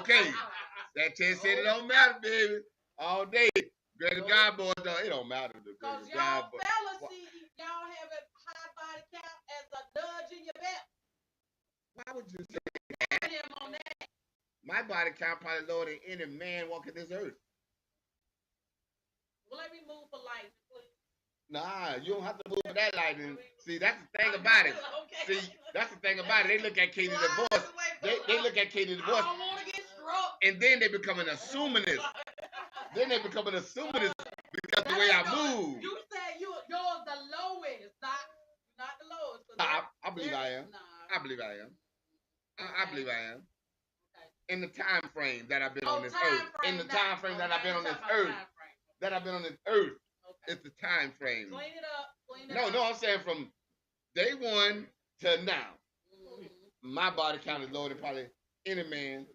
Okay. That test said it don't matter, baby. All day. Greater God boys don't. It don't matter. Because y'all fellas see y'all have a high body count as a nudge in your belt. Why would you say that? Him on that. My body count probably lower than any man walking this earth. Well, let me move for light, please. Nah, you don't have to move for that lightning. See, that's the thing about it. Okay. See, that's the thing about it. They look at Katie DeVos. They look at Katie DeVos. I don't want to get struck. And then they become an assuminist. Then they become an assuminist because the way I move. You said yours the lowest, not the lowest. I believe I am. I believe I am. I believe I am. In the time frame that I've been on this earth. In the time frame that I've been on this earth. That I've been on this earth. It's the time frame. Clean it up. No, I'm saying from day one to now. Mm-hmm. My body count is lower than probably any man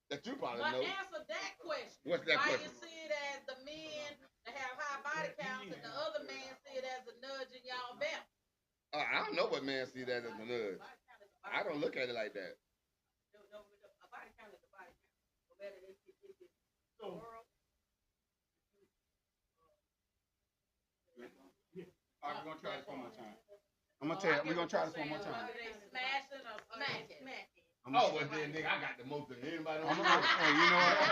that you probably know. But answer that question. What's that question? Why you see it as the men that have high body counts and the other man see it as a nudge in y'all belt? I don't know what man see that as a nudge. I don't look at it like that. A body count is a body count. No matter if it's the world. All right, we're gonna try this one more time. I'm gonna tell you, we're gonna try this one more time. Smashing or smacking? Well then, nigga, I got the most of anybody on the earth. Hey, you know what?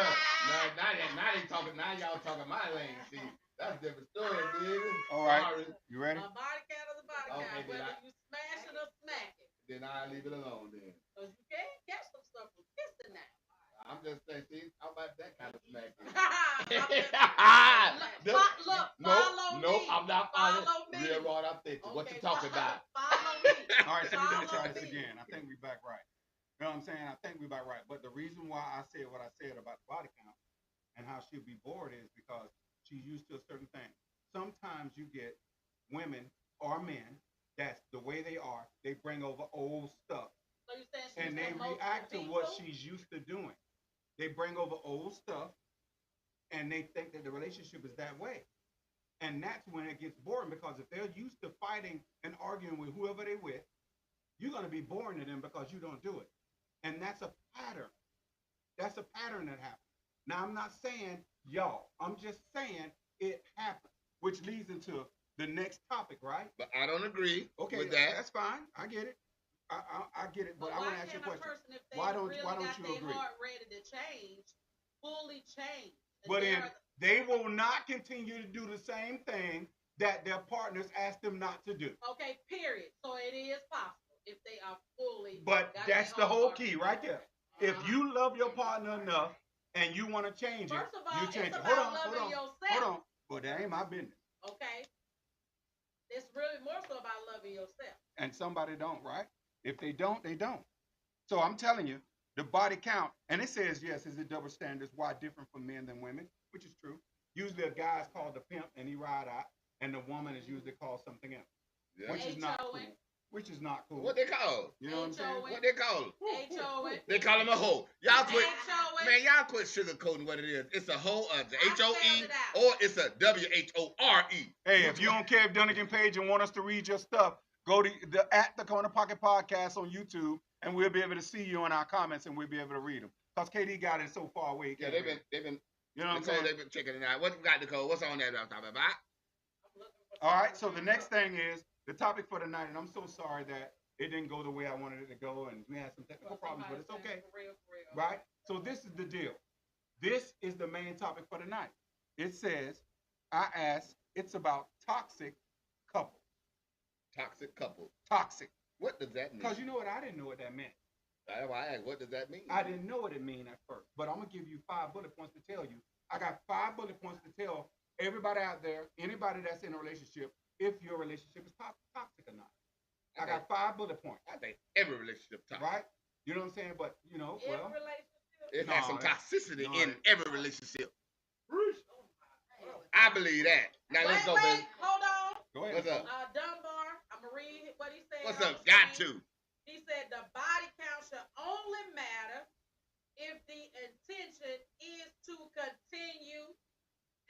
now they talking. Now y'all talking my lane. See, that's a different story, baby. All right, you ready? A body count is a body count. Whether you smashing or smacking. Then I leave it alone then. Cause you can't catch some stuff from kissing now. I'm just saying, see, how about that kind of smacking? No, I'm not following. Real raw, I'm thinking. Okay, what you talking about? Follow me. All right, so we're gonna try this again. I think we're back right. You know what I'm saying? I think we're back right. But the reason why I said what I said about the body count and how she'll be bored is because she's used to a certain thing. Sometimes you get women or men that's the way they are. They bring over old stuff. So you saying and they react to what she's used to doing. They bring over old stuff, and they think that the relationship is that way. And that's when it gets boring, because if they're used to fighting and arguing with whoever they're with, you're going to be boring to them because you don't do it. And that's a pattern. That's a pattern that happens. Now, I'm not saying y'all. I'm just saying it happens, which leads into the next topic, right? But I don't agree with that. That's fine. I get it. I get it, but I want to ask you a question. Why don't you agree? Heart ready to change, fully change. But they will not continue to do the same thing that their partners ask them not to do. Okay, period. So it is possible if they are fully. But that's the whole key right there. If you love your partner enough and you want to change First of all, you change it's it. About loving yourself. Hold on. Well, that ain't my business. Okay. It's really more so about loving yourself. And somebody don't, right? If they don't, they don't. So I'm telling you, the body count, and it says, yes, is it double standards? Why different for men than women? Which is true. Usually a guy's called the pimp and he ride out, and the woman is usually called something else. Yeah. Which is not cool. Which is not cool. What they call? You know what I'm saying? What they call? H-O-N. They call him a hoe. Y'all quit. Man, y'all quit sugarcoating what it is. It's a hoe, H-O-E, or it's a W-H-O-R-E. Hey, if you don't care if Dunnigan Page and want us to read your stuff, go to the Corner Pocket Podcast on YouTube, and we'll be able to see you in our comments, and we'll be able to read them. Because KD got it so far away. Yeah, they've been. You know what I'm saying? They've been checking it out. What you got, Nicole? What's on that I'm talking about? All right. So the next thing is the topic for the night, and I'm so sorry that it didn't go the way I wanted it to go, and we had some technical problems, but it's okay. For real. Right. So this is the deal. This is the main topic for the night. It says, I asked. It's about toxic couple. Toxic couple. Toxic. What does that mean? Because you know what? I didn't know what that meant. That's why I asked, what does that mean? I didn't know what it meant at first, but I'm going to give you 5 bullet points to tell you. I got 5 bullet points to tell everybody out there, anybody that's in a relationship, if your relationship is toxic or not. I got 5 bullet points. I think every relationship toxic. Right? You know what I'm saying? But, you know, well. It has some toxicity in every relationship. I believe that. Now let's go, baby. Hold on. Go ahead. What's up? Dunbar, I'm going to read what he said. What's up? Got to. He said the body count should only matter if the intention is to continue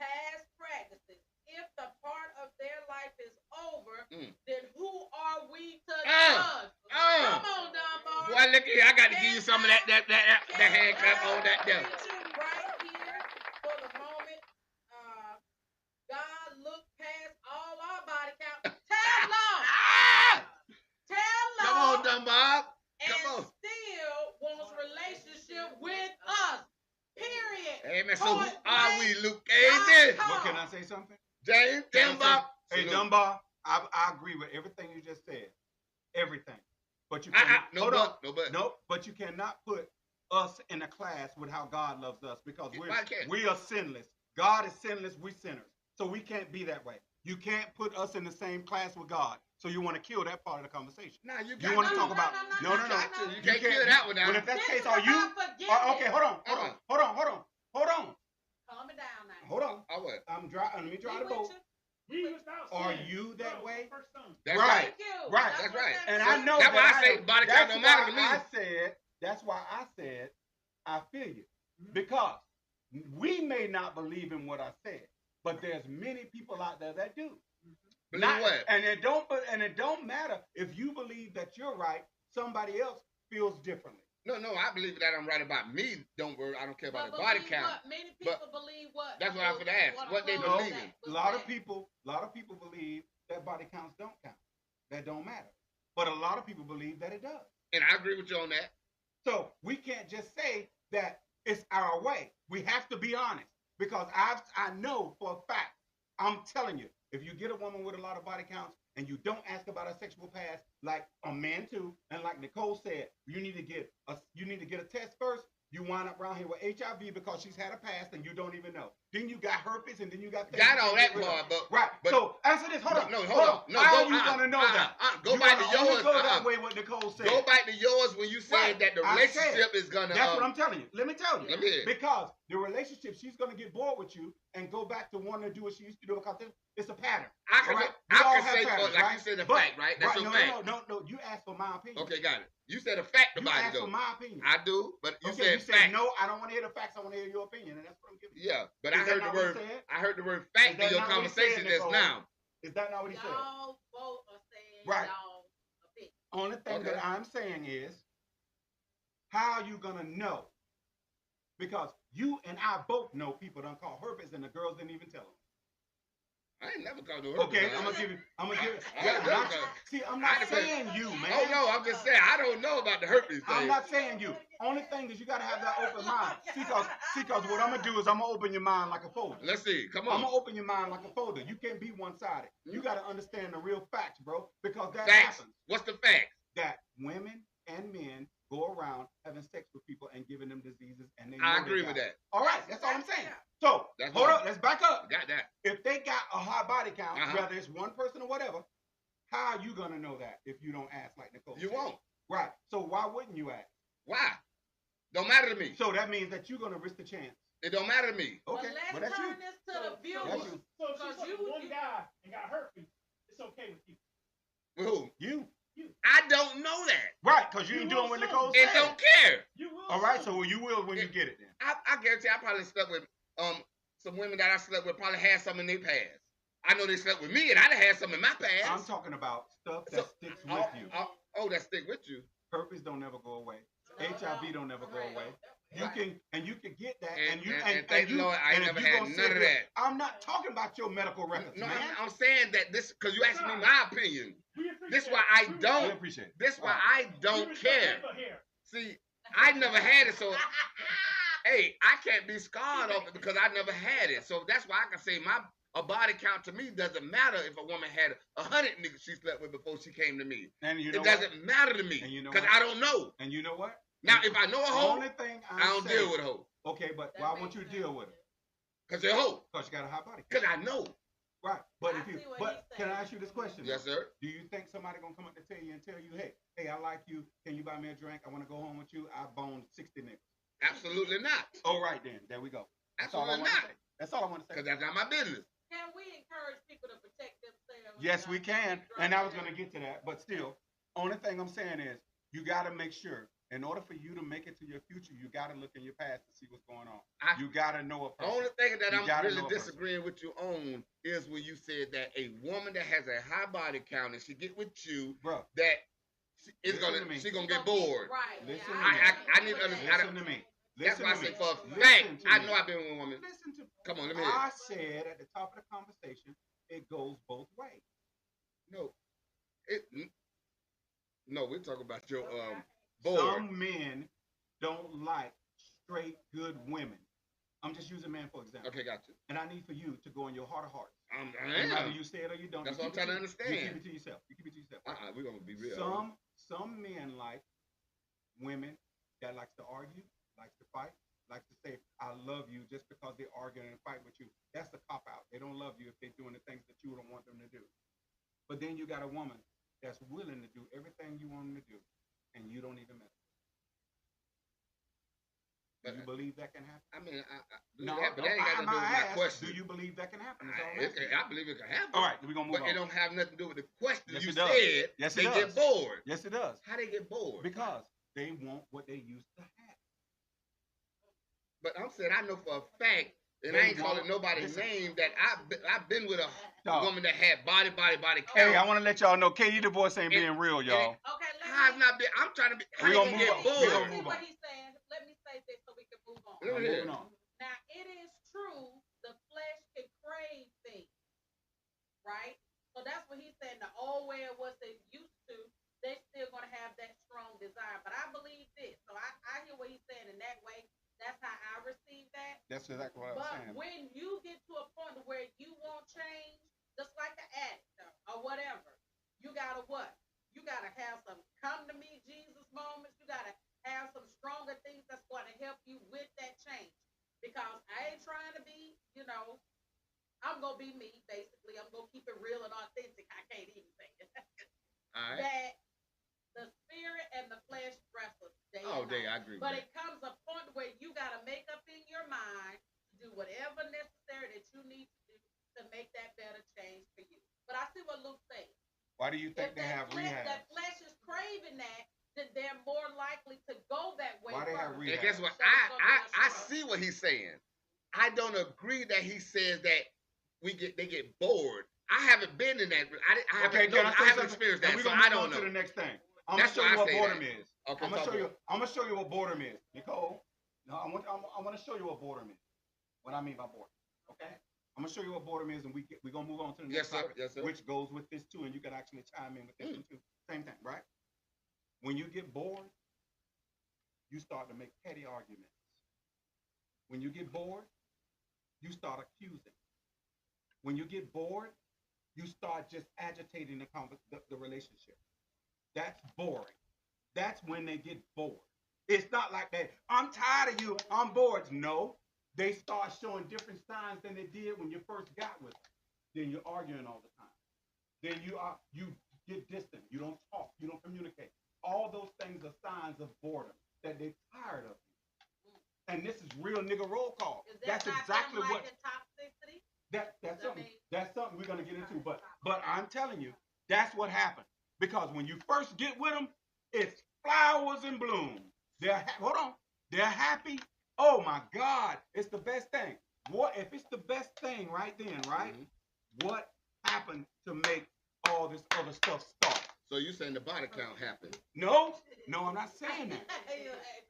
past practices. If the part of their life is over, then who are we to judge? Come on, Dunbar. Boy, Becky, I got to give you some of that handcuff on that there. Right here for the moment. God look past all our body count. Tell Lord. Tell Lord. Come on, Dunbar. Come on. Still wants relationship with us. Period. Amen. So who are we, Luke Cage? Well, can I say something? James Dunbar. Hey, Dunbar, I agree with everything you just said. Everything. But you cannot, but you cannot put us in a class with how God loves us because we are sinless. God is sinless, we sinners. So we can't be that way. You can't put us in the same class with God. So you want to kill that part of the conversation. Nah, you want to talk about no. You can't kill that one now. Well, if that's the case, are you? Okay, hold on. Calm it down now. Hold on. Let me try the boat. Are you that way? That's right. Right. That's right. And I know that's why I say body count don't matter to me. That's why I said I feel you. Because we may not believe in what I said, but there's many people out there that do. Believe what? And it don't matter if you believe that you're right, somebody else feels differently. No, I believe that I'm right about me. Don't worry, I don't care about the body count. What? Many people believe what? That's what I was going to ask. What they believe in. A lot of people believe that body counts don't count. That don't matter. But a lot of people believe that it does. And I agree with you on that. So we can't just say that it's our way. We have to be honest. Because I know for a fact, I'm telling you, if you get a woman with a lot of body counts and you don't ask about her sexual past, like a man too, and like Nicole said, you need to get a test first. You wind up around here with HIV because she's had a past and you don't even know. Then you got herpes and then you got got all that part, but so answer this. Hold on. No, how are you gonna know that? Go back to yours. Go that way. What Nicole said. Go back to yours when you said that the relationship is gonna. That's what I'm telling you. Let me tell you. Let me hear. Because the relationship, she's gonna get bored with you and go back to wanting to do what she used to do because it's a pattern. I can say, patterns, like you said, a fact, right? That's a fact. No. You asked for my opinion. Okay, got it. You said a fact about it, though. You asked for my opinion. I do, but you said fact. No, I don't want to hear the facts. I want to hear your opinion, and that's what I'm giving you. Yeah, but I heard the word fact in your conversation just now. Is that not what he said? Y'all both are saying y'all opinion. Only thing that I'm saying is, how are you gonna know? Because you and I both know people don't call herpes, and the girls didn't even tell them. I ain't never called no herpes. Okay, I'm gonna give you. See, I'm not saying you, man. Oh no, I'm just saying I don't know about the herpes thing. I'm not saying you. Only thing is you gotta have that open mind. See, cause what I'm gonna do is I'm gonna open your mind like a folder. Let's see. Come on. I'm gonna open your mind like a folder. You can't be one-sided. You gotta understand the real facts, bro. Because that happens. What's the fact? That women and men go around having sex with people and giving them diseases, and I agree with that. All right, that's all I'm saying. So hold up, let's back up. Got that. If they got a high body count, whether it's one person or whatever, how are you gonna know that if you don't ask like Nicole? You won't. Right. So why wouldn't you ask? Why? Don't matter to me. So that means that you're gonna risk the chance. It don't matter to me. Okay. But let's turn this to the viewers. So if you one guy and got herpes, it's okay with you. With who? You. I don't know that. Right, because you ain't doing what Nicole said. And don't care. You will. All right, so you will when you get it then. I guarantee I probably slept with some women that I slept with probably had some in their past. I know they slept with me and I'd have had some in my past. I'm talking about stuff that sticks with you. That stick with you. Herpes don't never go away. HIV don't never go away. You can get that, and thank the Lord, I ain't never had none of that. I'm not talking about your medical records, no, man. I'm saying that this because you asked me my opinion. This why I don't. This why I don't care. See, I never had it, so hey, I can't be scarred of it because I never had it. So that's why I can say a body count to me doesn't matter if a woman had 100 niggas she slept with before she came to me. And you know it doesn't matter to me because I don't know. And you know what? Now, if I know a hoe, I don't deal with a hoe. Okay, but why won't you deal with her? Because you're a hoe. Because you got a high body. Because I know. Right. But can I ask you this question? Yes, sir. Do you think somebody gonna come up to tell you, hey, I like you. Can you buy me a drink? I want to go home with you. I boned 60 niggas. Absolutely not. All right then. There we go. That's Absolutely all I want to say. That's all I want to say. Because that's not my business. Can we encourage people to protect themselves? Yes, we can. And I was gonna get to that, but still, only thing I'm saying is you got to make sure. In order for you to make it to your future, you got to look in your past to see what's going on. You got to know a person. The only thing that I'm really disagreeing with you on is when you said that a woman that has a high body count and she get with you, bro, that She's gonna get bored. Right. Listen I need to Listen understand. to me. That's Listen why I to me. said for a Listen fact, to I me. know I've been with a woman. Listen to me. Come on, let me hear. I said at the top of the conversation, it goes both ways. No, no, we're talking about your board. Some men don't like straight good women. I'm just using man for example. Okay, got you. And I need for you to go in your heart of hearts. I And whether am. you say it or you don't. That's you what I'm keep trying to it understand. You keep it to yourself. You keep it to yourself. We're gonna be real. Some men like women that likes to argue, likes to fight, likes to say I love you just because they're arguing and fight with you. That's the cop out. They don't love you if they're doing the things that you don't want them to do. But then you got a woman that's willing to do everything you want them to do, and you don't even mess. Do you believe that can happen? I mean, No, but that ain't got nothing to do with my question. Do you believe that can happen? That's all I'm I asking. believe it can happen. All right, we're gonna move But on. it don't have nothing to do with the question. Yes, You it does. said Yes, it they does. get bored. Yes, it does. How they get bored? Because they want what they used to have. But I'm saying I know for a fact, and They I ain't calling want- nobody's listen. name, that I've been with a Dog. woman that had body count. Hey, I want to let y'all know Katie the voice ain't And- being real, y'all. Okay, How's not been? I'm trying to be. How We they gonna gonna move get on. bored? We gonna see move what on. he's saying. Let me say this so we can move on. Let me I'm hear. moving on. Now, it is true the flesh can crave things, right? So that's what he's saying. The old way of what they used to, they still going to have that strong desire. But I believe this. So I hear what he's saying in that way. That's how I receive that. That's exactly what I was But saying. when you get to a point where you won't change, just like an addict or whatever, you got to what? You got to have some come to me Jesus moments. You got to have some stronger things that's going to help you with that change. Because I ain't trying to be, I'm going to be me, basically. I'm going to keep it real and authentic. I can't even say it. All right. That the spirit and the flesh wrestle day All and day, night. I agree with But that. it comes a point where you got to make up in your mind to do whatever necessary that you need to do to make that better change for you. But I see what Luke said. Why do you think If they have rehab? that flesh is craving that, then they're more likely to go that way. Why they have first. rehab? And guess what? So it's gonna be a I struggle. see what he's saying. I don't agree that he says that they get bored. I haven't been in that. I Okay, haven't, can I say haven't something? experienced And that, we're so gonna I move don't on know. to the next thing. I'm That's gonna show why you I what say boredom that. is. Okay, I'm gonna talk show you. about it. I'm gonna show you what boredom is, Nicole. No, I want to show you what boredom is. What I mean by boredom. Okay. I'm gonna show you what boredom is, and we're gonna move on to the next Yes, sir. topic, Yes, sir. which goes with this too, and you can actually chime in with this one too. Same thing, right? When you get bored, you start to make petty arguments. When you get bored, you start accusing. When you get bored, you start just agitating the relationship. That's boring. That's when they get bored. It's not like that. I'm tired of you. I'm bored. No, they start showing different signs than they did when you first got with them. Then you're arguing all the time. Then you get distant. You don't talk. You don't communicate. All those things are signs of boredom, that they're tired of you. And this is real nigga roll call. Is that That's not exactly them what. liking toxicity? That's something. That's something we're gonna get into. But I'm telling you, that's what happened. Because when you first get with them, it's flowers and bloom. Hold on. They're happy. Oh my God, it's the best thing. What if it's the best thing right then, right? Mhm. What happened to make all this other stuff start? So you saying the body count happened? No, I'm not saying that.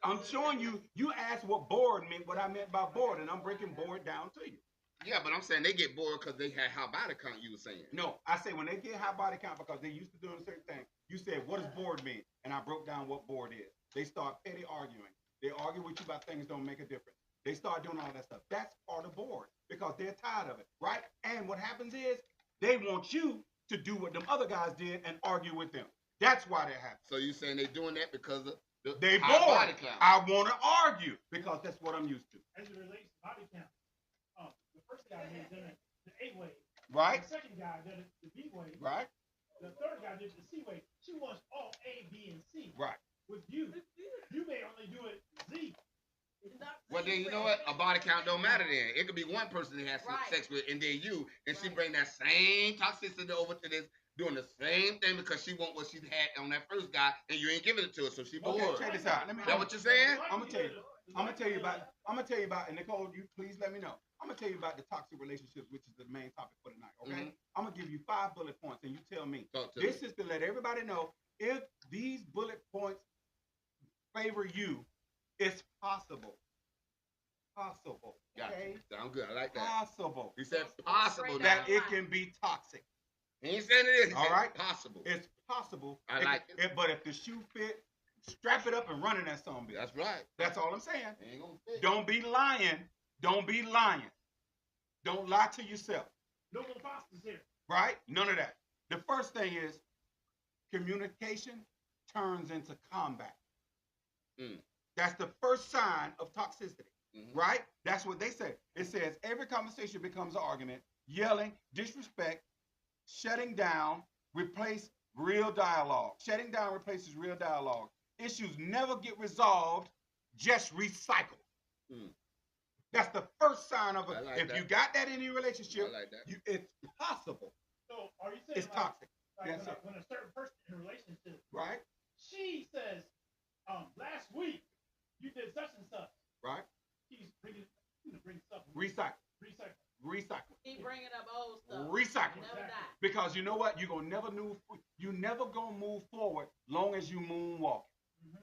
I'm showing you. You asked what bored meant, what I meant by bored, and I'm breaking bored down to you. Yeah, but I'm saying they get bored because they had high body count. You were saying. No, I say when they get high body count because they used to doing a certain thing. You said, what does bored mean? And I broke down what bored is. They start petty arguing. They argue with you about things don't make a difference. They start doing all that stuff. That's part of bored because they're tired of it, right? And what happens is they want you to do what them other guys did and argue with them. That's why they're happy. So you saying they doing that because of the They high bored. body count? I want to argue because that's what I'm used to. As it relates to body count, the first guy did it the A way. Right? The second guy did it the B way. Right? The third guy did it the C way. She wants all A, B, and C. Right. With you may only do it Z. Well, then you know what? A body count don't matter then. It could be one person that has Right. sex with, and then you, and she Right. bring that same toxicity over to this, doing the same thing because she want what she had on that first guy, and you ain't giving it to her, so she bored. Okay, check this out. Let me. That what you're saying? I'm gonna tell you about, and Nicole, you please let me know. I'm gonna tell you about the toxic relationships, which is the main topic for tonight. Okay, Mhm. I'm gonna give you 5 bullet points, and you tell me. Talk to This me. is to let everybody know if these bullet points favor you, it's possible. Possible. Gotcha. Okay? Sound good. I like that. Possible. He said Straight possible. down That the it line. can be toxic. He ain't saying it is. He All said right. possible. It's possible. I like it. But if the shoe fit, strap it up and run in that song. That's right. That's all I'm saying. He ain't gonna fit. Don't be lying. Don't be lying. Don't lie to yourself. No imposters here. Right? None of that. The first thing is communication turns into combat. Mm. That's the first sign of toxicity. Mhm. Right? That's what they say. It says every conversation becomes an argument, yelling, disrespect, shutting down, replace real dialogue. Shutting down replaces real dialogue. Issues never get resolved, just recycle. Mm. That's the first sign of it. I like If that. you got that in your relationship, I like that. it's possible. So are you saying It's like, toxic. like Yes, when, sir. when a certain person in a relationship, Right? she says, last week you did such and such. Right? He's bringing stuff. Recycle. Recycle. Recycle. Keep bringing up old stuff. Recycle. Never die. Because you know what? You're gonna never move. You never gonna move forward long as you moonwalk. Mm-hmm.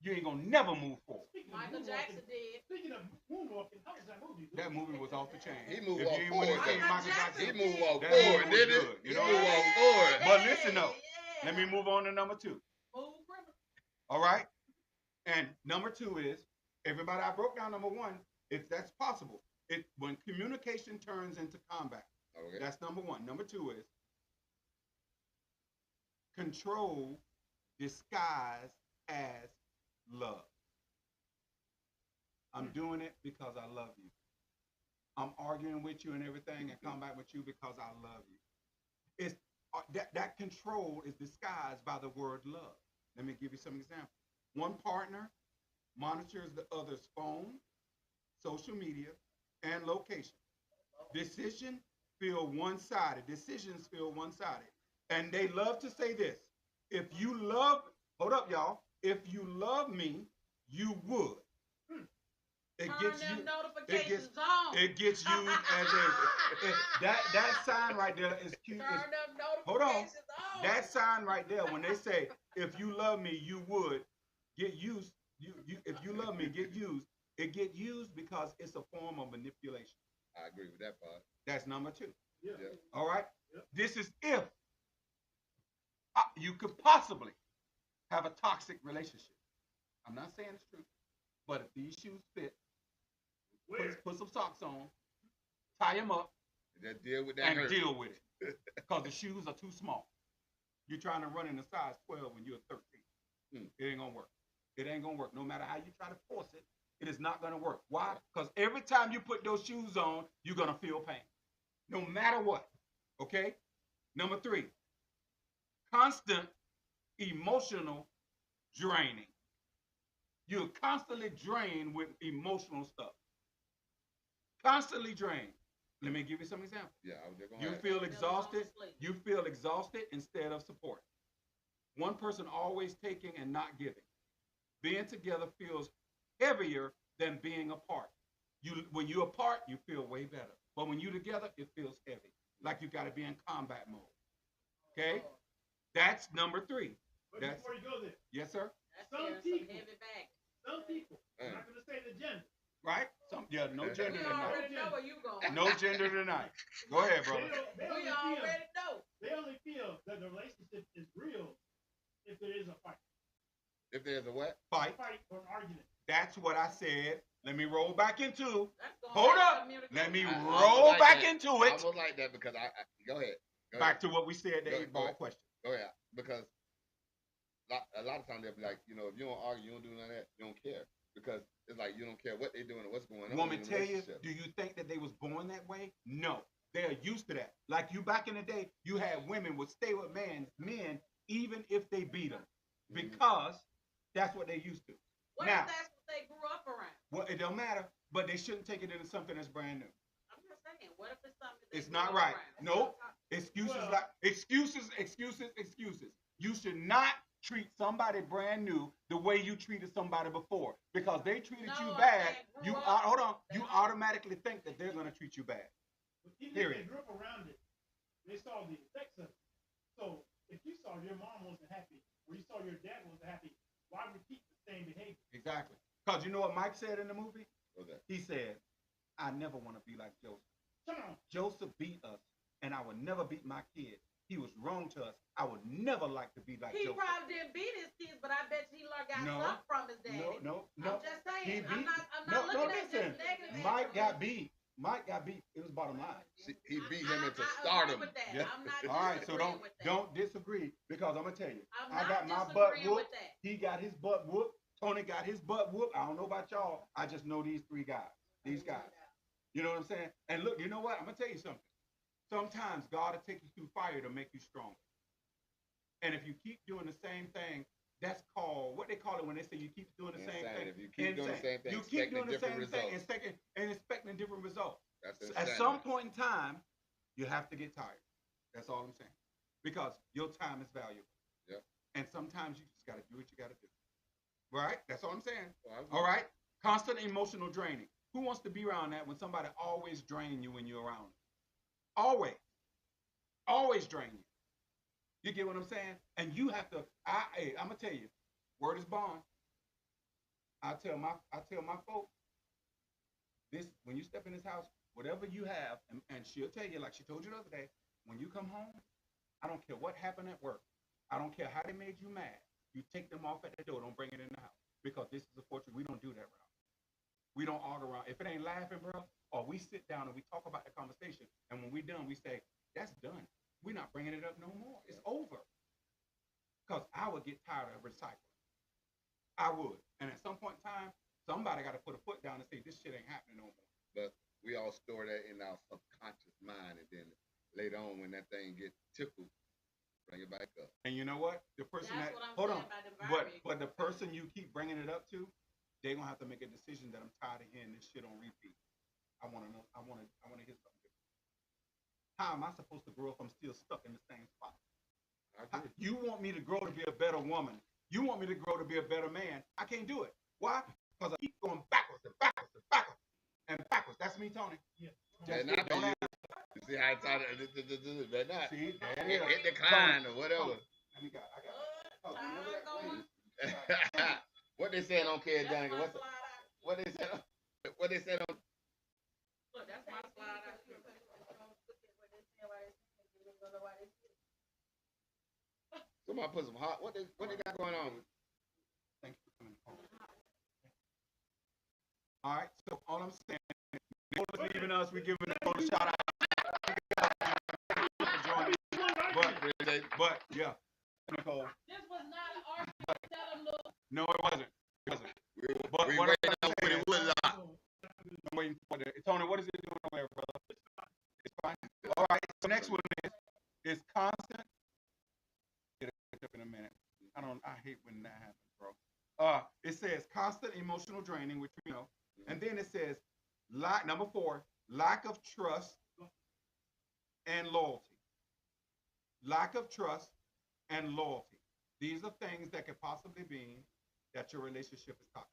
You ain't gonna never move forward. Michael Jackson did. Speaking of moonwalking, how was that movie? That movie was off the chain. He moved If walk you ain't wanna forward. see though. Michael Jackson, He moved walk that forward, movie was didn't good. he? You He know moved what? walk forward. But listen though, Yeah. let me move on to number 2. Move criminal. All right. And number 2 is everybody. I broke down number 1. If that's possible, when communication turns into combat. Okay. That's number 1. Number 2 is control disguised as love. I'm doing it because I love you. I'm arguing with you and everything and combat with you because I love you. It's that control is disguised by the word love. Let me give you some examples. One partner monitors the other's phone, social media, and location. Decisions feel one-sided. And they love to say this. If you love, hold up, y'all. If you love me, you would. It Turn gets them you. notifications on. It gets used as that sign right there is cute. Turn them Hold on. notifications on. That sign right there, when they say, if you love me, you would get used. If you love me, get used. It get used because it's a form of manipulation. I agree with that part. That's number 2. Yeah. Yeah. All right. Yep. This is if you could possibly have a toxic relationship. I'm not saying it's true, but if these shoes fit, put some socks on, tie them up, Just deal with that and hurt. deal with it. Because the shoes are too small. You're trying to run in a size 12 when you're 13. It ain't gonna work. It ain't gonna work. No matter how you try to force it, it is not gonna work. Why? Because every time you put those shoes on, you're gonna feel pain. No matter what. Okay? Number 3, constant emotional draining. You're constantly drained with emotional stuff. Constantly drained. Let me give you some examples. Yeah, I was just gonna You ask. feel Never exhausted. fall asleep. You feel exhausted instead of support. One person always taking and not giving. Being together feels heavier than being apart. When you're apart, you feel way better. But when you're together, it feels heavy. Like you got to be in combat mode. Okay? That's number 3. But That's- before you go there, Yes, sir? That's Some carrying people- heavy baggage. some people, I'm not going to say the gender, Right? No gender We tonight. already know where you going. No gender tonight. Go ahead, brother. they We only already know. feel that the relationship is real if there is a fight. If there's a what? Fight. Fight or an argument. That's what I said. Let me roll back into. That's going Hold back to up. communication. Let me I roll like back that. into I it. almost like that because I go ahead. Go Back ahead. to what we said, the Go 8 ball ahead. question. Go ahead. Because a lot of times they'll be like, if you don't argue, you don't do none of that, you don't care. Because it's like you don't care what they're doing or what's going on. Want me in to the tell you, relationship. do you think that they was born that way? No. They're used to that. Like you back in the day, you had women would stay with men even if they beat them. Because that's what they used to. What Now- if that's what they grew up around? Well, it don't matter, but they shouldn't take it into something that's brand new. I'm just saying, what if it's something that they It's grew not up right. around? Nope. Excuses Well- like excuses. You should not treat somebody brand new the way you treated somebody before. Because they treated No, you I'm bad, saying grew you up. hold on, you automatically think that they're gonna treat you bad. But even Period. if they grew up around it, they saw the effects of it. So if you saw your mom wasn't happy, or you saw your dad wasn't happy, why repeat the same behavior? Exactly. Because you know what Mike said in the movie? What's that? He said, I never want to be like Joseph. Come on. Joseph beat us, and I would never beat my kid. He was wrong to us. I would never like to be like He Joseph. probably didn't beat his kids, but I bet you he got something from his daddy. No. I'm just saying. He beat, I'm not looking at listen. this negative. Mike got beat. Mike got beat. It was bottom line. He beat him into I stardom. agree with that. Yeah. I'm not All right, so disagreeing with that. don't disagree, because I'm gonna tell you, I'm I not got my butt disagreeing whooped. with that. He got his butt whooped. Tony got his butt whooped. I don't know about y'all. I just know these three guys. These guys. You know what I'm saying? And look, you know what? I'm gonna tell you something. Sometimes God will take you through fire to make you stronger. And if you keep doing the same thing, that's called, what they call it when they say you keep doing the same thing. If you keep doing the same thing, you keep doing the same thing results. and expecting different results. That's At some point in time, you have to get tired. That's all I'm saying. Because your time is valuable. Yep. And sometimes you just got to do what you got to do. Right? That's all I'm saying. Well, All right? Constant emotional draining. Who wants to be around that when somebody always drain you when you're around them? Always. Always drain you. You get what I'm saying? And you have to, I'm going to tell you, word is bond. I tell my folks, this, when you step in this house, whatever you have, and she'll tell you, like she told you the other day, when you come home, I don't care what happened at work. I don't care how they made you mad. You take them off at the door. Don't bring it in the house. Because this is a fortune. We don't do that, bro. We don't argue around. If it ain't laughing, bro, or we sit down and we talk about the conversation, and when we're done, we say, that's done. We're not bringing it up no more. It's over. Because I would get tired of recycling. I would. And at some point in time, somebody got to put a foot down and say, this shit ain't happening no more. But we all store that in our subconscious mind, and then later on, when that thing gets tickled, bring it back up. And you know what? The person That's that, what I'm hold saying on, about the environment. but the person you keep bringing it up to, they're going to have to make a decision that I'm tired of hearing this shit on repeat. I want to know, I want to hear something different. How am I supposed to grow if I'm still stuck in the same spot? You want me to grow to be a better woman. You want me to grow to be a better man. I can't do it. Why? Because I keep going backwards and backwards and backwards and backwards. That's me, Tony. Yeah. Better not be you. You see how it's out of better not. See, Hit decline or whatever. I got it. What they saying on Kid Daniel? What they said? What they said on? Look, that's my slide out. Somebody put some hot. What they got going on? Thank you for coming home. All right. So all I'm saying, Nicole's leaving us. We're giving Nicole a shout out. But yeah, Nicole. This was not an argument. Tell them, look. No, it wasn't. It wasn't. But We what waiting I'm on for the saying, woodlock. I'm waiting for the Tony. What is it doing over there, brother? It's fine. All right. The next one is constant. Get it up in a minute. I hate when that happens, bro. It says constant emotional draining, which we know, and then it says number 4, lack of trust and loyalty. Lack of trust and loyalty. These are things that could possibly mean that your relationship is toxic.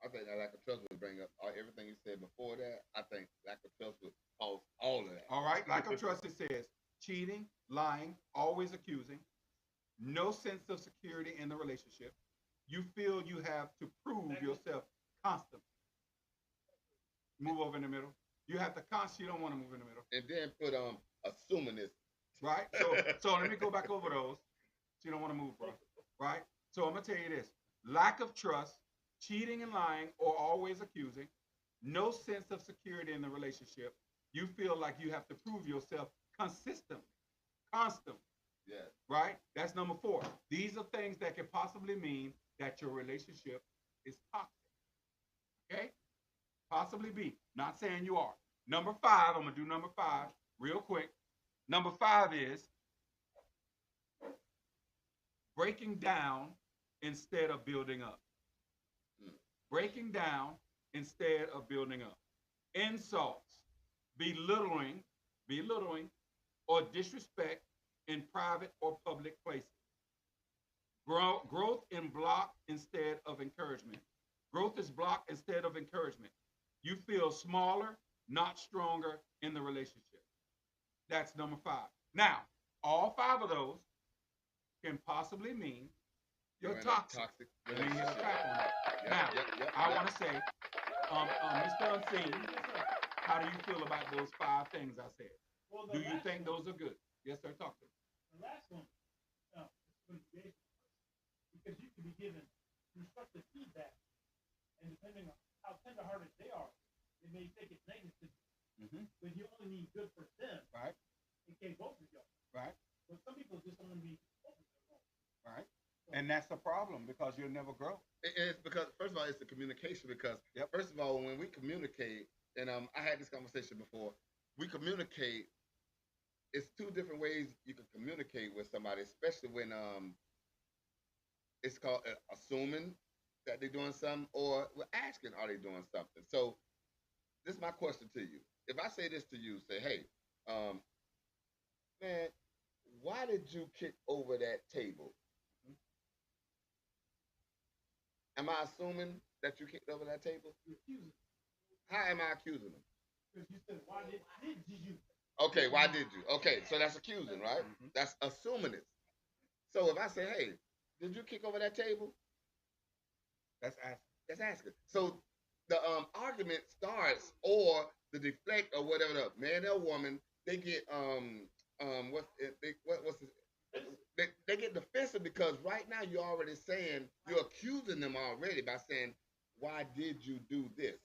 I think that lack of trust would bring up everything you said before that. I think lack of trust would cause all of that. All right, lack of trust, it says cheating, lying, always accusing, no sense of security in the relationship. You feel you have to prove yourself constantly. Move over in the middle. You have to you don't want to move in the middle. And then put assuming this. Right? So let me go back over those. So you don't want to move, bro. Right? So I'm gonna tell you this: lack of trust, cheating and lying, or always accusing, no sense of security in the relationship. You feel like you have to prove yourself consistently, constantly. Yes. Right? That's number 4. These are things that could possibly mean that your relationship is toxic. Okay? Possibly be. Not saying you are. Number 5, I'm gonna do number 5 real quick. Number 5 is breaking down instead of building up. Breaking down instead of building up. Insults, belittling, or disrespect in private or public places. Growth in block instead of encouragement. Growth is blocked instead of encouragement. You feel smaller, not stronger in the relationship. That's number 5. Now, all 5 of those can possibly mean You're you're in a toxic. toxic And then you relationship. attack on that. Yep, Now, yep, I yep. want to say, Mr. Unseen, how do you feel about those 5 things I said? Well, Do you think those are good? Yes, sir. Talk to me. The last one, is because you can be given constructive feedback, and depending on how tenderhearted they are, they may take it negative. But you only need good for them. Right. It can't both of y'all. Right. But some people just only need both of them. Right. And that's the problem because you'll never grow. It's because, first of all, it's the communication. Because, Yep. first of all, when we communicate, and I had this conversation before, we communicate. It's 2 different ways you can communicate with somebody, especially when it's called assuming that they're doing something, or we're asking, are they doing something? So, this is my question to you. If I say this to you, say, hey, man, why did you kick over that table? Am I assuming that you kicked over that table? You're accusing. How am I accusing them? Because you said, why did you? Okay, why did you? Okay, so that's accusing, right? Mhm. That's assuming it. So if I say, hey, did you kick over that table? That's asking. That's asking. So the argument starts, or the deflect, or whatever, the man or woman, they get they get defensive, because right now you're already saying, you're accusing them already by saying, why did you do this?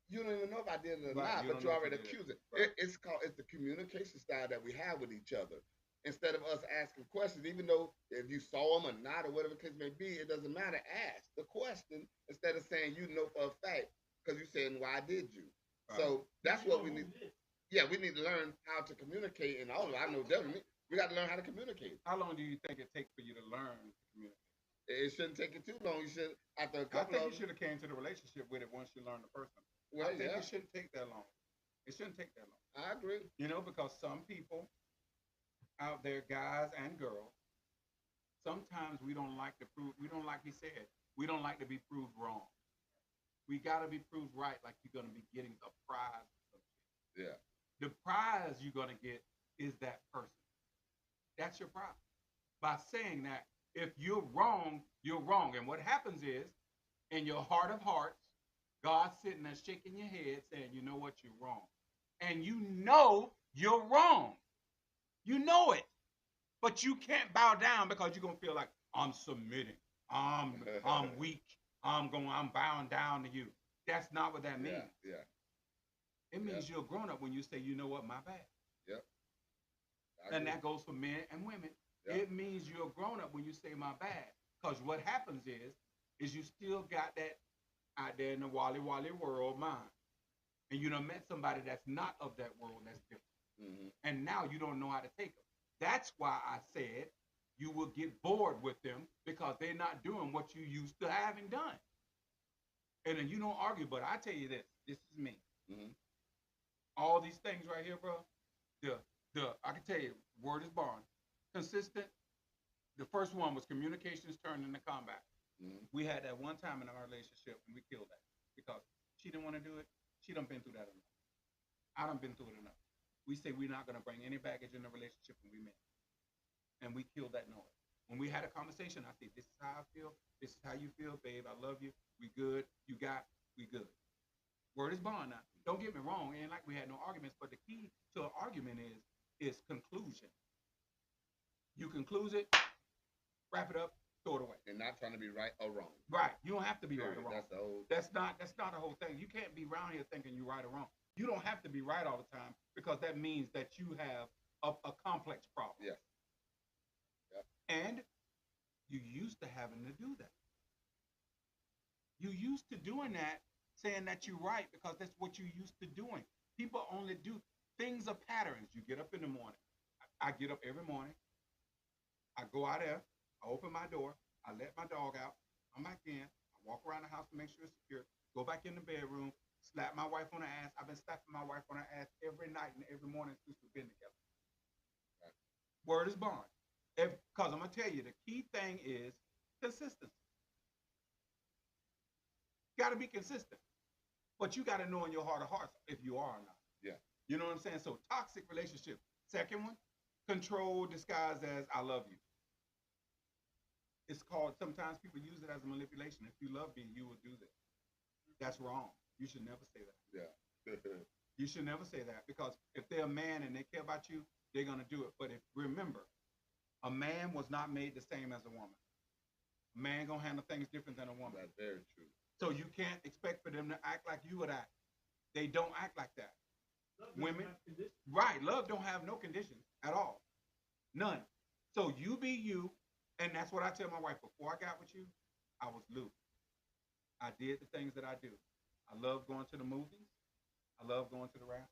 You don't even know if I did it or Right, not, you but don't you're know if already you did it. accusing. Right. It's the communication style that we have with each other. Instead of us asking questions, even though if you saw them or not, or whatever the case may be, it doesn't matter. Ask the question instead of saying you know for a fact, because you're saying, why did you? Right. So that's what we need. Yeah, we need to learn how to communicate. And all of I know definitely we got to learn how to communicate. How long do you think it takes for you to learn to communicate? It shouldn't take you too long. You should, after a I couple think of you should have came to the relationship with it once you learn the person. well, I think yeah, it shouldn't take that long. It shouldn't take that long. I agree. You know, because some people out there, guys and girls, sometimes we don't like to prove, we don't like he said, we don't like to be proved wrong. We got to be proved right, like you're going to be getting a prize. Yeah. The prize you're going to get is that person. That's your prize. By saying that, if you're wrong, you're wrong. And what happens is, in your heart of hearts, God's sitting there shaking your head saying, you know what, you're wrong. And you know you're wrong. You know it. But you can't bow down because you're going to feel like, I'm submitting. I'm weak. I'm bowing down to you. That's not what that means. Yeah. It means you're grown up when you say, you know what, my bad. Yep. And that goes for men and women. Yep. It means you're grown up when you say my bad. Because what happens is you still got that out there in the wally world mind. And you done met somebody that's not of that world, that's different. Mm-hmm. And now you don't know how to take them. That's why I said you will get bored with them because they're not doing what you used to having done. And then you don't argue, but I tell you this is me. Mm-hmm. All these things right here, bro, I can tell you, word is born. Consistent. The first one was communications turned into combat. Mm-hmm. We had that one time in our relationship and we killed that because she didn't want to do it. She done been through that enough. I done been through it enough. We say we're not going to bring any baggage in the relationship when we met. And we killed that noise. When we had a conversation, I said, this is how I feel. This is how you feel, babe. I love you. We good. You got, we good. Word is bond now. Don't get me wrong. It ain't like we had no arguments, but the key to an argument is conclusion. You conclude it, wrap it up, throw it away. And not trying to be right or wrong. Right. You don't have to be right or wrong. That's the whole. That's not the whole thing. You can't be around here thinking you're right or wrong. You don't have to be right all the time because that means that you have a complex problem. Yeah. Yep. And you used to having to do that. You used to doing that, saying that you're right because that's what you used to doing. People only do things are patterns. You get up in the morning. I get up every morning. I go out there. I open my door. I let my dog out. I'm back in. I walk around the house to make sure it's secure. Go back in the bedroom. Slap my wife on the ass. I've been slapping my wife on her ass every night and every morning since we've been together. Right. Word is bond. Because I'm going to tell you, the key thing is consistency. You got to be consistent. But you got to know in your heart of hearts if you are or not. Yeah. You know what I'm saying? So toxic relationship. Second one, control disguised as I love you. It's called, sometimes people use it as a manipulation. If you love me, you will do this. That's wrong. You should never say that. Yeah. You should never say that, because if they're a man and they care about you, they're going to do it. But if remember, a man was not made the same as a woman. A man going to handle things different than a woman. That's very true. So you can't expect for them to act like you would act. They don't act like that. Women, right? Love don't have no conditions at all, none. So you be you, and that's what I tell my wife. Before I got with you, I was Lou. I did the things that I do. I love going to the movies. I love going to the restaurant.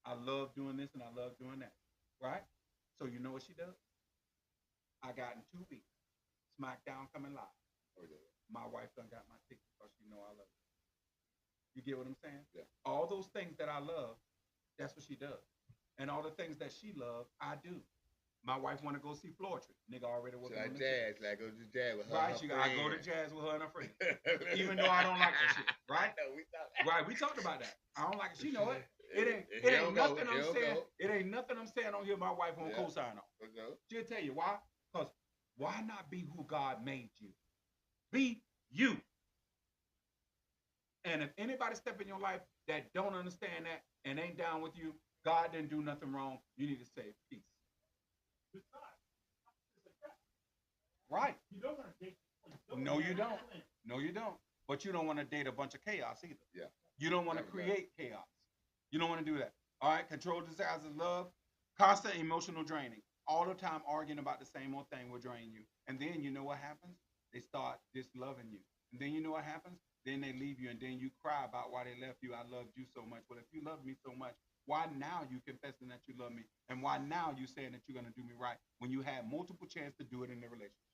I love doing this and I love doing that. Right? So you know what she does? I got in 2 weeks. SmackDown coming live. Oh, yeah. My wife done got my ticket because she know I love her. You get what I'm saying? Yeah. All those things that I love, that's what she does. And all the things that she loves, I do. My wife want to go see Floetry. Nigga already was like jazz, like go to jazz with her. Right, I go to jazz with her and her friend. Even though I don't like that shit. Right? Right, we talked about that. I don't like it. She know it. It ain't nothing I'm saying. It ain't nothing I'm saying on here my wife won't co-sign on. She'll tell you why. Because why not be who God made you? Be you. And if anybody step in your life that don't understand that and ain't down with you, God didn't do nothing wrong. You need to say peace. Right. You don't want to date. No, you don't. No, you don't. But you don't want to date a bunch of chaos either. Yeah. You don't want to create chaos. You don't want to do that. All right. Control desires is love. Constant emotional draining. All the time arguing about the same old thing will drain you. And then you know what happens? They start disloving you. And then you know what happens? Then they leave you, and then you cry about why they left you. I loved you so much. Well, if you love me so much, why now you confessing that you love me? And why now you saying that you're going to do me right when you had multiple chances to do it in the relationship?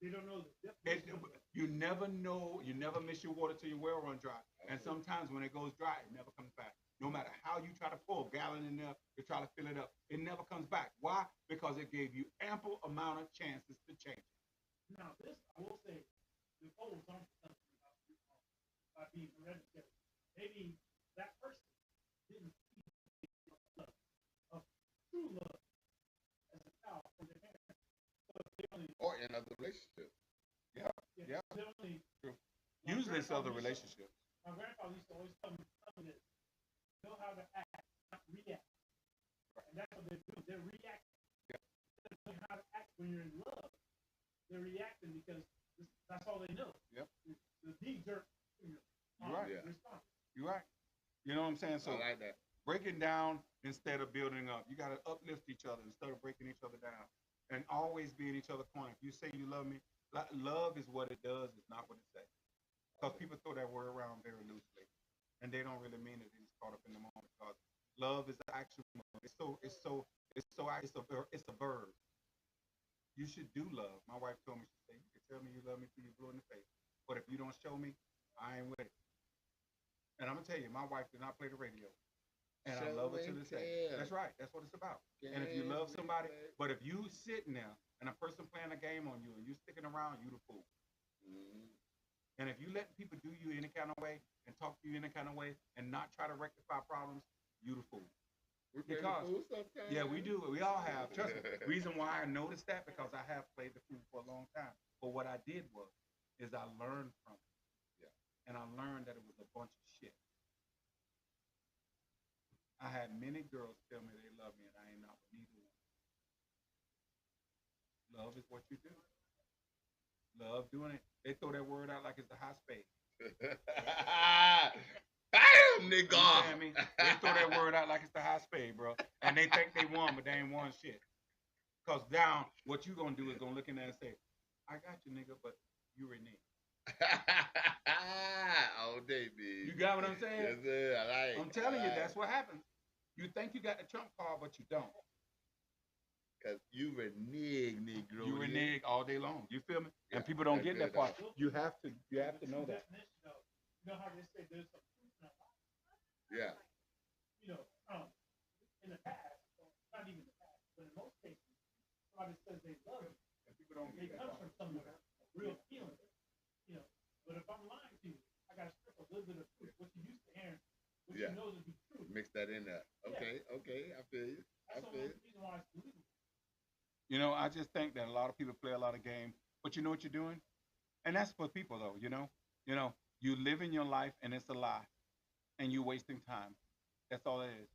They don't know the difference. You never know. You never miss your water till your well run dry. And sometimes when it goes dry, it never comes back. No matter how you try to pour a gallon in there to try to fill it up, it never comes back. Why? Because it gave you ample amount of chances to change it. Now, this, I will say, the old song by being hereditary. Maybe that person didn't see love, of true love as a child from their parents. So they only, or in other relationships. Yeah. True. Usually it's other relationships. My grandfather used to always tell me this. Know how to act, not react. And that's what they do. They're reacting. Yeah. They don't know how to act when you're in love. They're reacting because that's all they know. Yep. The knee-jerk response. You're right. You know what I'm saying? So I like that. Breaking down instead of building up. You got to uplift each other instead of breaking each other down. And always be in each other's corner. If you say you love me, love is what it does. It's not what it says. Because people throw that word around very loosely. And they don't really mean it. They just caught up in the moment. Because love is the actual word. It's a verb. You should do love. My wife told me, she said, you can tell me you love me till you blue in the face. But if you don't show me, I ain't with it. And I'm going to tell you, my wife did not play the radio. And I love her to this day. That's right. That's what it's about. And if you love somebody, but if you sitting there and a person playing a game on you and you sticking around, you the fool. Mm-hmm. And if you let people do you any kind of way and talk to you any kind of way and not try to rectify problems, you the fool. Because, yeah, we do. We all have. Trust me. Reason why I noticed that, because I have played the fool for a long time. But what I did is I learned from it. Yeah. And I learned that it was a bunch of shit. I had many girls tell me they love me, and I ain't not with neither one. Love is what you do. Love doing it. They throw that word out like it's the high spade. Bam, nigga. You understand me? They throw that word out like it's the high spade, bro. And they think they won, but they ain't won shit. Because down, what you gonna do is gonna look in there and say, I got you, nigga, but you renege. All day, baby. You got what I'm saying? Yes, sir. I'm telling you, that's what happens. You think you got the trump card, but you don't. Because you renege, Negro. You renege all day long. You feel me? Yeah, and people don't get that part. You have to know that. You know how they say there's some truth in our life? Yeah. You know, in the past, not even the past, but in most cases, somebody says they love you. And people don't get that part. From somewhere, a real feeling. You know, but if I'm lying to you, I got to strip a little bit of truth. What you used to hear, what you know to be true. Mix that in there. Okay, I feel you. also one of the reasons why it's illegal. You know, I just think that a lot of people play a lot of games, but you know what you're doing? And that's for people though, you know. You living your life and it's a lie. And you're wasting time. That's all it is.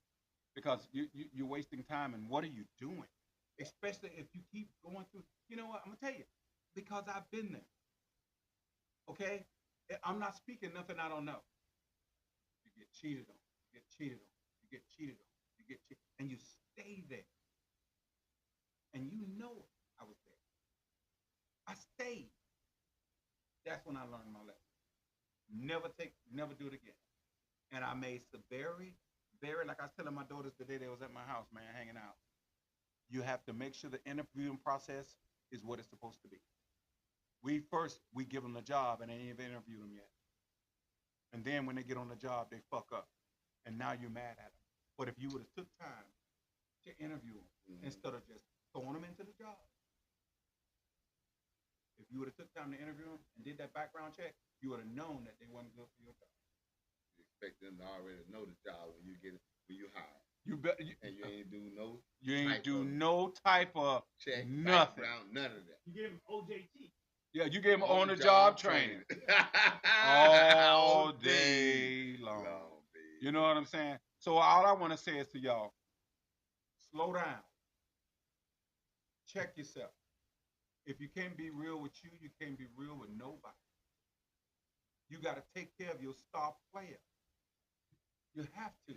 Because you're wasting time and what are you doing? Especially if you keep going through, you know what, I'm gonna tell you, because I've been there. Okay? I'm not speaking nothing I don't know. You get cheated on, you get cheated on, you get cheated on, you get cheated, and you stay there. And you know it. I was there. I stayed. That's when I learned my lesson. Never do it again. And I made some very, like I was telling my daughters the day they was at my house, man, hanging out. You have to make sure the interviewing process is what it's supposed to be. We give them the job and they ain't even interviewed them yet. And then when they get on the job, they fuck up. And now you're mad at them. But if you would have took time to interview them instead of just throwing them into the job. If you would have took time to interview them and did that background check, you would have known that they weren't good for your job. You expect them to already know the job when you hire. You bet. And you ain't do no. You ain't do no type of check, nothing. None of that. You gave him OJT. Yeah, you gave him on the job training all day long. You know what I'm saying? So all I want to say is to y'all, slow down. Check yourself. If you can't be real with you, you can't be real with nobody. You got to take care of your star player. You have to.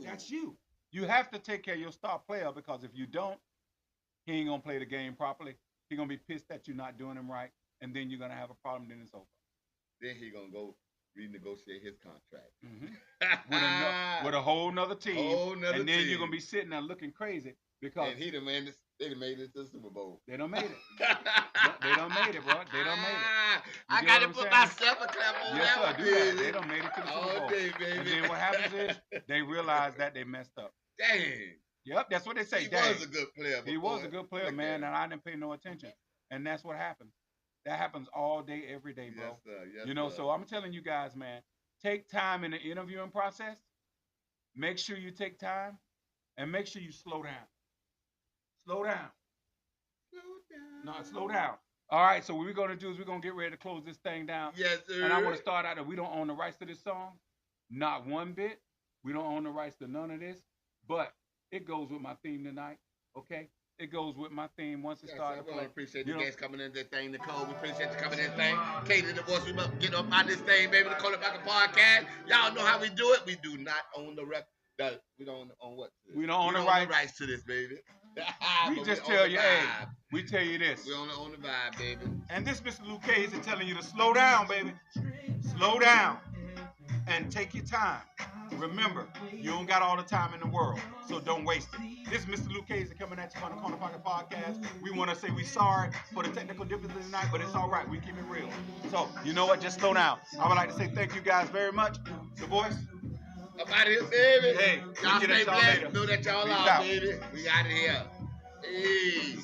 That's you. You have to take care of your star player because if you don't, he ain't going to play the game properly. He's going to be pissed that you're not doing him right, and then you're going to have a problem, then it's over. Then he's going to go renegotiate his contract. With a whole nother team. And then you're going to be sitting there looking crazy because... And they done made it to the Super Bowl. They done made it. They done made it, bro. They done made it. I got to put myself a clap on yes, that sir, one, do that. They done made it to the Super Bowl. Day, baby. And then what happens is they realize that they messed up. Dang. Yep, that's what they say. He was a good player. He was a good player, man, and I didn't pay no attention. And that's what happened. That happens all day, every day, bro. Yes, sir. Yes, you know, sir. so I'm telling you guys, man, take time in the interviewing process. Make sure you take time, and make sure you slow down. Slow down. No, slow down. All right, so what we're going to do is we're going to get ready to close this thing down. Yes, sir. And I want to start out that we don't own the rights to this song. Not one bit. We don't own the rights to none of this. But it goes with my theme tonight, okay? It goes with my theme once it starts. I appreciate you guys coming in this thing, Nicole. We appreciate you coming in this thing. Katie, the voice, we about to get up on this thing, baby. The Call It Back a podcast. Y'all know how we do it. We do not own the rep. We don't own what? We don't own the rights to this, baby. We just tell you, hey, we tell you this. We only own the vibe, baby. And this Mr. Luke Hayes is telling you to slow down, baby. Slow down and take your time. Remember, you don't got all the time in the world, so don't waste it. This is Mr. Luke Hayes coming at you on the Corner Pocket Podcast. We want to say we sorry for the technical differences tonight, but it's all right. We keep it real. So, you know what? Just slow down. I would like to say thank you guys very much. The voice. I'm out of here, baby. Hey, y'all stay blessed. Know that y'all are, baby. We out of here. Hey.